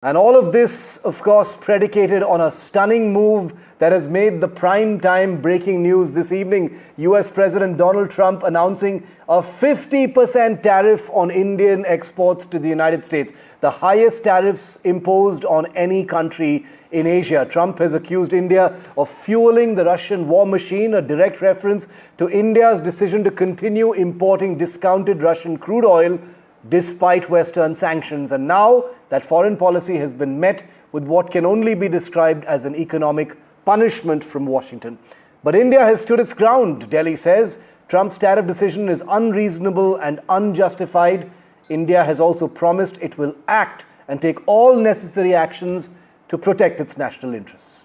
And all of this, of course, predicated on a stunning move that has made the prime time breaking news this evening. US President Donald Trump announcing a 50% tariff on Indian exports to the United States, the highest tariffs imposed on any country in Asia. Trump has accused India of fueling the Russian war machine, a direct reference to India's decision to continue importing discounted Russian crude oil despite Western sanctions. And now that foreign policy has been met with what can only be described as an economic punishment from Washington. But India has stood its ground, Delhi says. Trump's tariff decision is unreasonable and unjustified. India has also promised it will act and take all necessary actions to protect its national interests.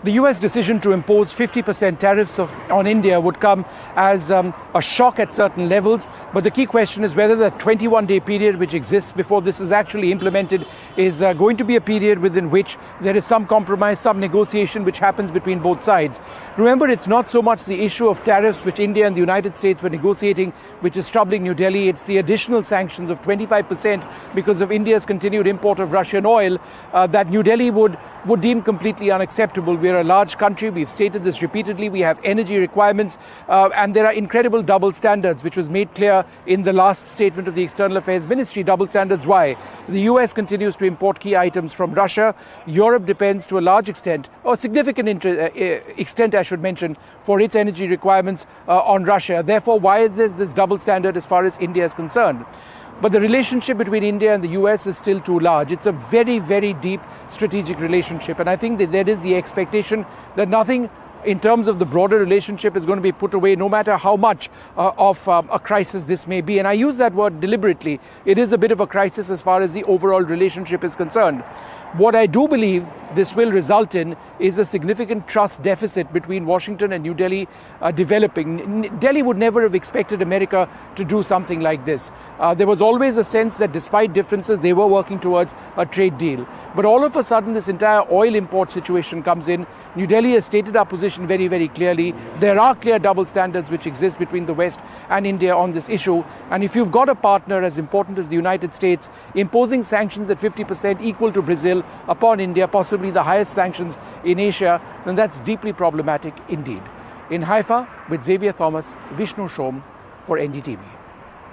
The US decision to impose 50% tariffs on India would come as a shock at certain levels. But the key question is whether the 21-day period which exists before this is actually implemented is going to be a period within which there is some compromise, some negotiation which happens between both sides. Remember, it's not so much the issue of tariffs which India and the United States were negotiating, which is troubling New Delhi. It's the additional sanctions of 25% because of India's continued import of Russian oil that New Delhi would deem completely unacceptable. We're a large country. We've stated this repeatedly. We have energy requirements and there are incredible double standards, which was made clear in the last statement of the External Affairs Ministry. Double standards why? The US continues to import key items from Russia. Europe depends to a large extent, or significant extent I should mention, for its energy requirements on Russia. Therefore, why is this double standard as far as India is concerned? But the relationship between India and the US is still too large. It's a very, very deep strategic relationship. And I think that there is the expectation that nothing in terms of the broader relationship is going to be put away, no matter how much of a crisis this may be. And I use that word deliberately. It is a bit of a crisis as far as the overall relationship is concerned. What I do believe this will result in is a significant trust deficit between Washington and New Delhi developing. Delhi would never have expected America to do something like this. There was always a sense that despite differences, they were working towards a trade deal. But all of a sudden, this entire oil import situation comes in. New Delhi has stated our position very, very clearly. There are clear double standards which exist between the West and India on this issue. And if you've got a partner as important as the United States imposing sanctions at 50% equal to Brazil upon India, possibly the highest sanctions in Asia, then that's deeply problematic indeed. In Haifa, with Xavier Thomas, Vishnu Shom for NDTV.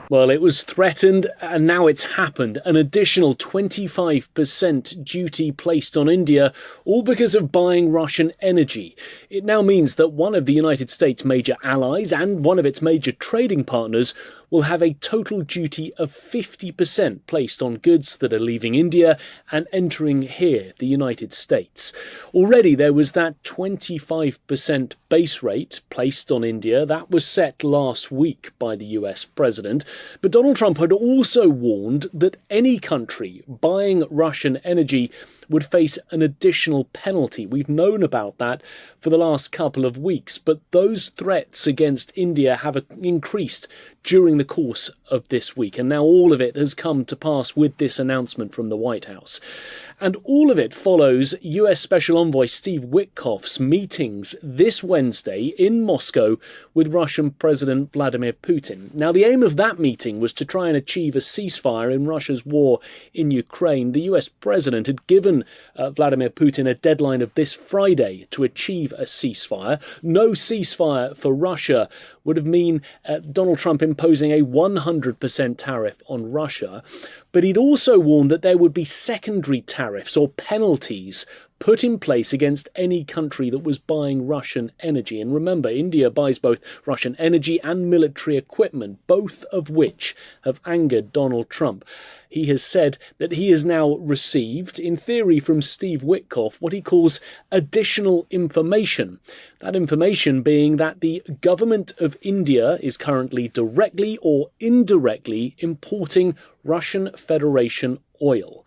Well, it was threatened and now it's happened. An additional 25% duty placed on India, all because of buying Russian energy. It now means that one of the United States' major allies and one of its major trading partners will have a total duty of 50% placed on goods that are leaving India and entering here, the United States. Already there was that 25% base rate placed on India. That was set last week by the US president. But Donald Trump had also warned that any country buying Russian energy would face an additional penalty. We've known about that for the last couple of weeks, but those threats against India have increased during the course of this week, and now all of it has come to pass with this announcement from the White House. And all of it follows US Special Envoy Steve Witkoff's meetings this Wednesday in Moscow with Russian President Vladimir Putin. Now, the aim of that meeting was to try and achieve a ceasefire in Russia's war in Ukraine. The US president had given Vladimir Putin a deadline of this Friday to achieve a ceasefire. No ceasefire for Russia would have mean Donald Trump imposing a 100% tariff on Russia. But he'd also warned that there would be secondary tariffs or penalties put in place against any country that was buying Russian energy. And remember, India buys both Russian energy and military equipment, both of which have angered Donald Trump. He has said that he has now received, in theory from Steve Witkoff, what he calls additional information. That information being that the government of India is currently directly or indirectly importing Russian Federation oil.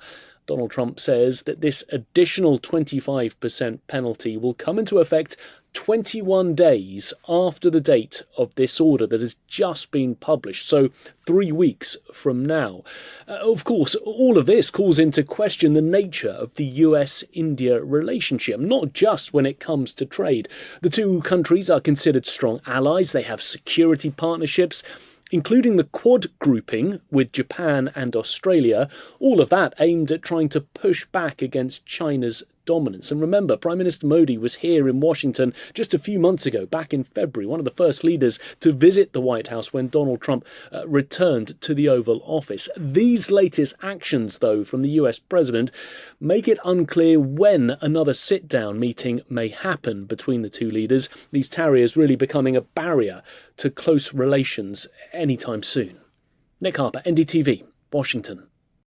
Donald Trump says that this additional 25% penalty will come into effect 21 days after the date of this order that has just been published, so 3 weeks from now. Of course, all of this calls into question the nature of the US-India relationship, not just when it comes to trade. The two countries are considered strong allies, they have security partnerships, including the Quad grouping with Japan and Australia, all of that aimed at trying to push back against China's dominance. And remember, Prime Minister Modi was here in Washington just a few months ago, back in February, one of the first leaders to visit the White House when Donald Trump returned to the Oval Office. These latest actions, though, from the US president make it unclear when another sit-down meeting may happen between the two leaders, these tariffs really becoming a barrier to close relations anytime soon. Nick Harper, NDTV, Washington.